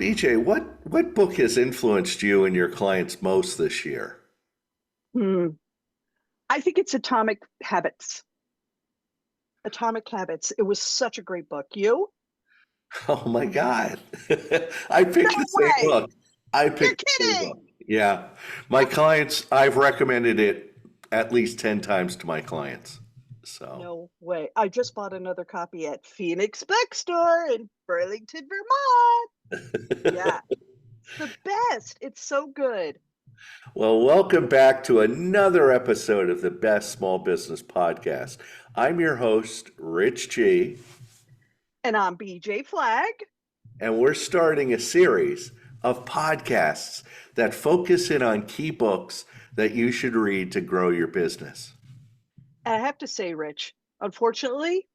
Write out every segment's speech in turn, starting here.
BJ, what book has influenced you and your clients most this year? Hmm. I think it's Atomic Habits. Atomic Habits. It was such a great book. You? Oh my God. I No picked the same way. book. I You're picked the same book. kidding. Yeah. My clients, I've recommended it at least 10 times to my clients. So, No way. I just bought another copy at Phoenix Bookstore in Burlington, Vermont. Yeah, it's the best. It's so good. well, welcome back to another episode of the Best Small Business Podcast. I'm your host, Rich G, And I'm BJ Flag. and we're starting a series of podcasts that focus in on key books that you should read to grow your business. I have to say, Rich, unfortunately,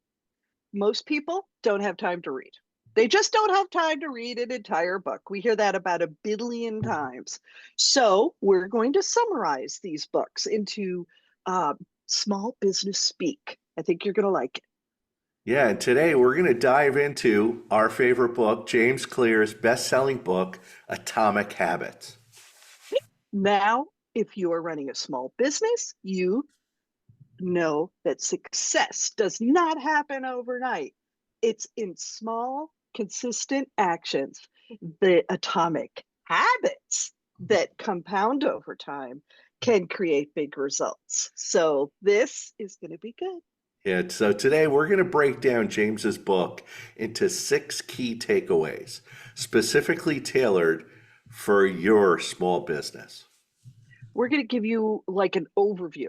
most people don't have time to read. They just don't have time to read an entire book. We hear that about a billion times. So we're going to summarize these books into uh, small business speak. I think you're going to like it. Yeah, and today we're going to dive into our favorite book, James Clear's best-selling book, Atomic Habits. Now, if you are running a small business, you know that success does not happen overnight. It's in small, consistent actions, the atomic habits that compound over time can create big results. So, this is going to be good. Yeah, so today we're going to break down James's book into six key takeaways, specifically tailored for your small business. We're going to give you like an overview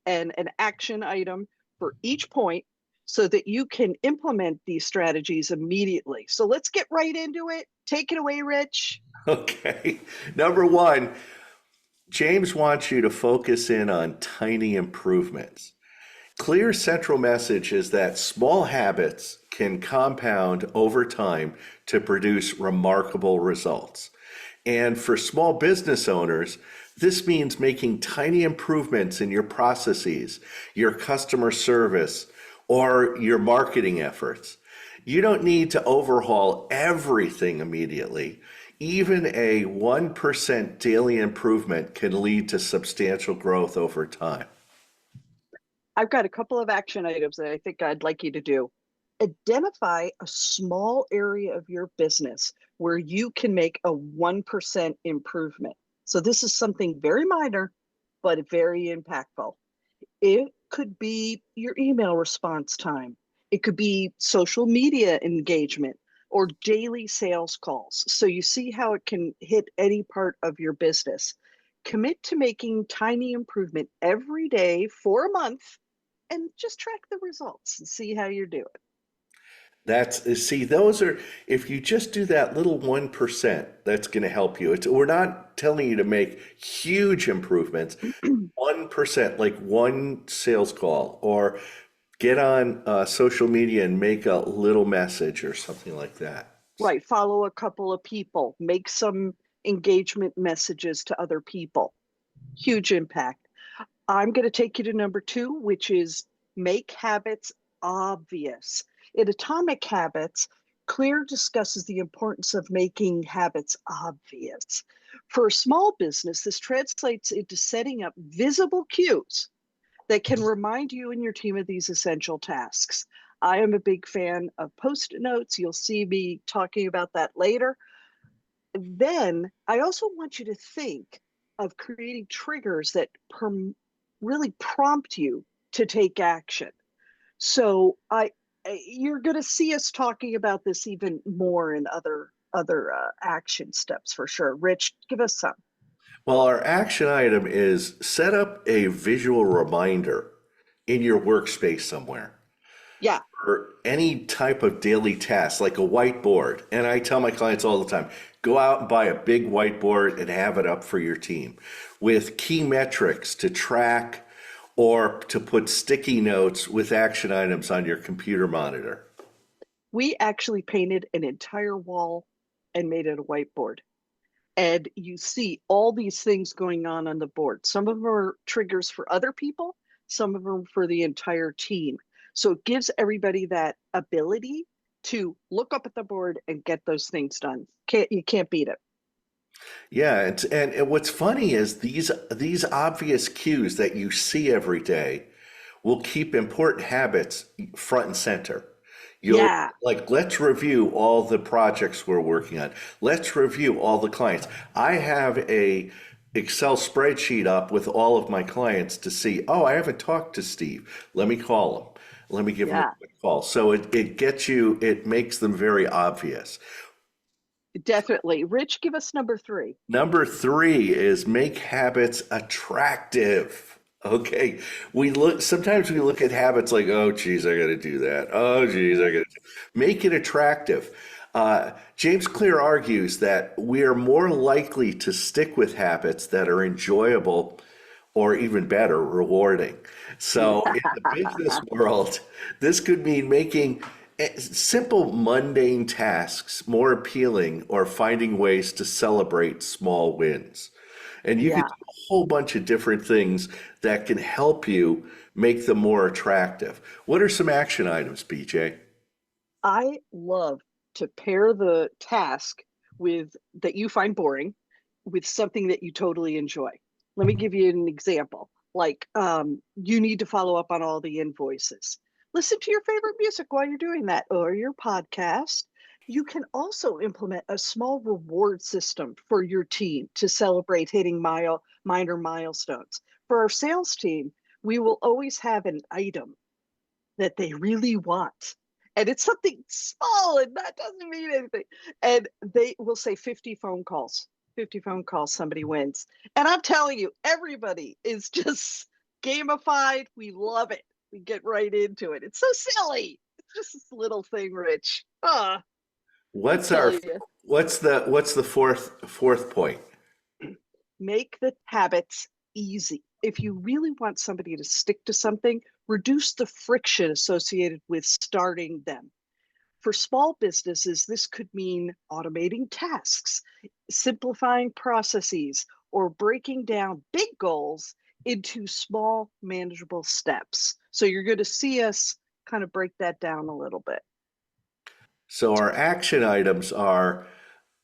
and an action item for each point so that you can implement these strategies immediately. So, let's get right into it. Take it away, Rich. Okay. Number one, James wants you to focus in on tiny improvements. Clear central message is that small habits can compound over time to produce remarkable results. And for small business owners, this means making tiny improvements in your processes, your customer service, or your marketing efforts. You don't need to overhaul everything immediately. Even a 1% daily improvement can lead to substantial growth over time. I've got a couple of action items that I think I'd like you to do. Identify a small area of your business where you can make a 1% improvement. So, this is something very minor, but very impactful. It could be your email response time, it could be social media engagement or daily sales calls. So, you see how it can hit any part of your business. Commit to making tiny improvement every day for a month and just track the results and see how you're doing. See, those are, if you just do that little 1%, that's going to help you. We're not telling you to make huge improvements. 1%, like one sales call, or get on social media and make a little message or something like that. Right. Follow a couple of people, make some engagement messages to other people. Huge impact. I'm going to take you to number two, which is make habits obvious. In Atomic Habits, Clear discusses the importance of making habits obvious. For a small business, this translates into setting up visible cues that can remind you and your team of these essential tasks. I am a big fan of post-it notes. You'll see me talking about that later. Then I also want you to think of creating triggers that really prompt you to take action. So you're going to see us talking about this even more in other action steps for sure. Rich, give us some. Well, our action item is set up a visual reminder in your workspace somewhere, Yeah, or any type of daily task, like a whiteboard. And I tell my clients all the time, go out and buy a big whiteboard and have it up for your team with key metrics to track, or to put sticky notes with action items on your computer monitor. we actually painted an entire wall and made it a whiteboard. And you see all these things going on the board. Some of them are triggers for other people, some of them for the entire team. So it gives everybody that ability to look up at the board and get those things done. You can't beat it. Yeah, and what's funny is these obvious cues that you see every day will keep important habits front and center. You'll Yeah. like, let's review all the projects we're working on. Let's review all the clients. I have a Excel spreadsheet up with all of my clients to see, oh, I haven't talked to Steve. Let me call him. Let me give him a Yeah. quick call. So it gets you, it makes them very obvious. Definitely. Rich, give us number three. Number three is make habits attractive. Okay. Sometimes we look at habits like, oh, geez, I got to do that. Oh, geez, I got to make it attractive. James Clear argues that we are more likely to stick with habits that are enjoyable or even better, rewarding. So in the business world, this could mean making simple mundane tasks more appealing or finding ways to celebrate small wins. And you could Yeah. do a whole bunch of different things that can help you make them more attractive. What are some action items, BJ? I love to pair the task with that you find boring with something that you totally enjoy. Let me give you an example. Like, you need to follow up on all the invoices. Listen to your favorite music while you're doing that, or your podcast. You can also implement a small reward system for your team to celebrate hitting minor milestones. For our sales team, we will always have an item that they really want. And it's something small and that doesn't mean anything. And they will say 50 phone calls, 50 phone calls, somebody wins. And I'm telling you, everybody is just gamified. We love it. We get right into it. It's so silly. It's just this little thing, Rich. I What's tell our you, what's the fourth point? make the habits easy. If you really want somebody to stick to something, reduce the friction associated with starting them. For small businesses, this could mean automating tasks, simplifying processes, or breaking down big goals into small, manageable steps. So you're going to see us kind of break that down a little bit. So our action items are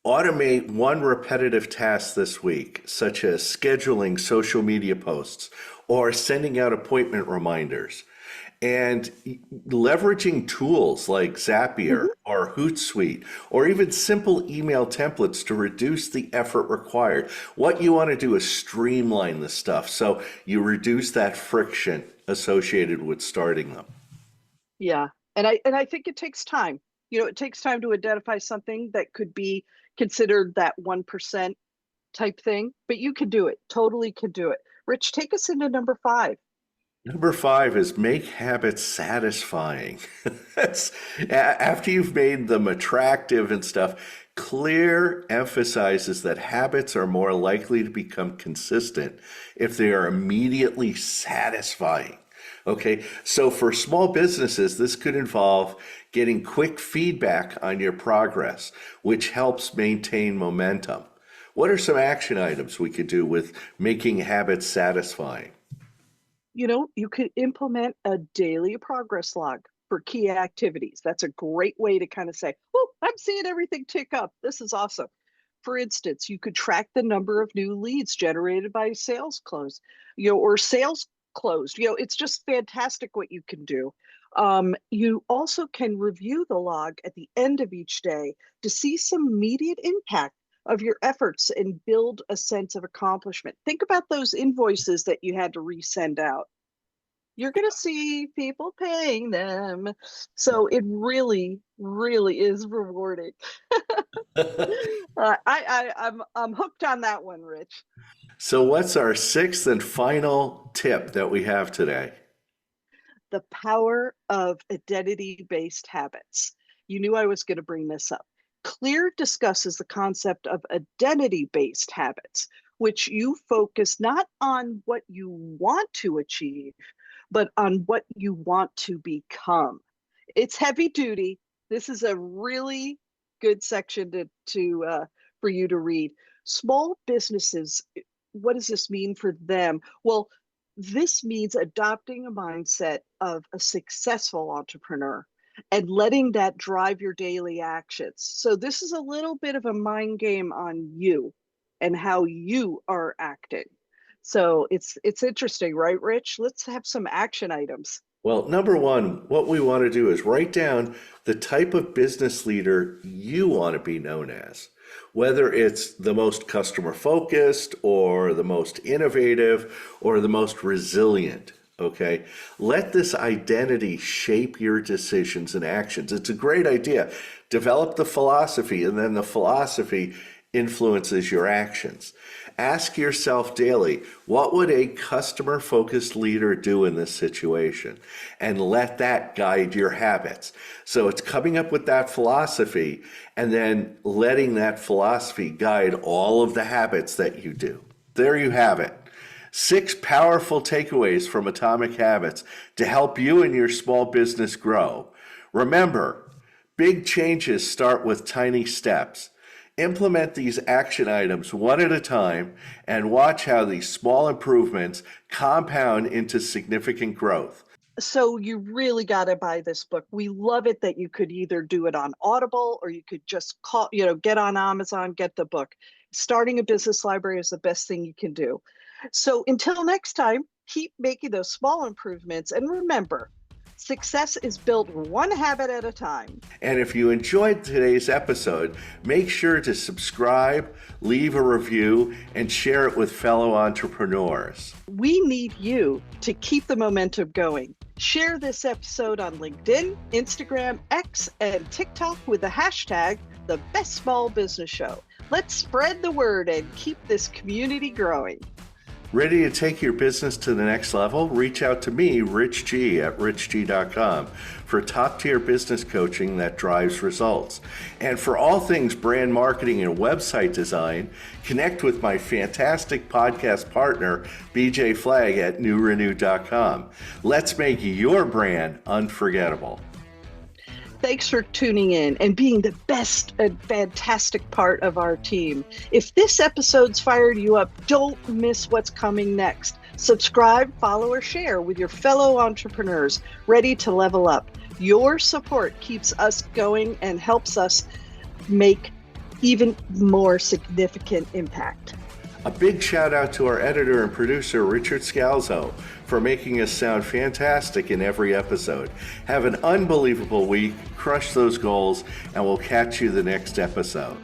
automate one repetitive task this week, such as scheduling social media posts or sending out appointment reminders, and leveraging tools like Zapier Mhm. or Hootsuite, or even simple email templates to reduce the effort required. What you want to do is streamline the stuff so you reduce that friction associated with starting them. Yeah. And I think it takes time. It takes time to identify something that could be considered that 1% type thing, but you could do it. Totally could do it. Rich, take us into number five. Number five is make habits satisfying. After you've made them attractive and stuff, Clear emphasizes that habits are more likely to become consistent if they are immediately satisfying. Okay, so for small businesses, this could involve getting quick feedback on your progress, which helps maintain momentum. What are some action items we could do with making habits satisfying? You could implement a daily progress log for key activities. That's a great way to kind of say, oh, I'm seeing everything tick up. This is awesome. For instance, you could track the number of new leads generated by sales close, or sales closed. It's just fantastic what you can do. You also can review the log at the end of each day to see some immediate impact of your efforts and build a sense of accomplishment. Think about those invoices that you had to resend out. You're going to see people paying them. So it really, really is rewarding. I'm hooked on that one, Rich. So, what's our sixth and final tip that we have today? The power of identity-based habits. You knew I was going to bring this up. Clear discusses the concept of identity-based habits, which you focus not on what you want to achieve, but on what you want to become. It's heavy duty. This is a really good section to for you to read. Small businesses, what does this mean for them? Well, this means adopting a mindset of a successful entrepreneur. and letting that drive your daily actions. So this is a little bit of a mind game on you and how you are acting. So it's interesting, right, Rich? Let's have some action items. Well, number one, what we want to do is write down the type of business leader you want to be known as, whether it's the most customer focused or the most innovative or the most resilient. Okay, let this identity shape your decisions and actions. It's a great idea. Develop the philosophy, and then the philosophy influences your actions. Ask yourself daily, what would a customer focused leader do in this situation? And let that guide your habits. So it's coming up with that philosophy and then letting that philosophy guide all of the habits that you do. There you have it. 6 powerful takeaways from Atomic Habits to help you and your small business grow. Remember, big changes start with tiny steps. Implement these action items one at a time and watch how these small improvements compound into significant growth. So you really got to buy this book. We love it that you could either do it on Audible or you could just call, get on Amazon, get the book. Starting a business library is the best thing you can do. So until next time, keep making those small improvements. And remember, success is built one habit at a time. And if you enjoyed today's episode, make sure to subscribe, leave a review, and share it with fellow entrepreneurs. We need you to keep the momentum going. Share this episode on LinkedIn, Instagram, X, and TikTok with the hashtag The Best Small Business Show. Let's spread the word and keep this community growing. Ready to take your business to the next level? Reach out to me, Rich G, at richg.com for top-tier business coaching that drives results. And for all things brand marketing and website design, connect with my fantastic podcast partner, BJ Flagg, at newrenew.com. Let's make your brand unforgettable. Thanks for tuning in and being the best and fantastic part of our team. If this episode's fired you up, don't miss what's coming next. Subscribe, follow, or share with your fellow entrepreneurs ready to level up. Your support keeps us going and helps us make even more significant impact. A big shout out to our editor and producer, Richard Scalzo, for making us sound fantastic in every episode. Have an unbelievable week, crush those goals, and we'll catch you the next episode.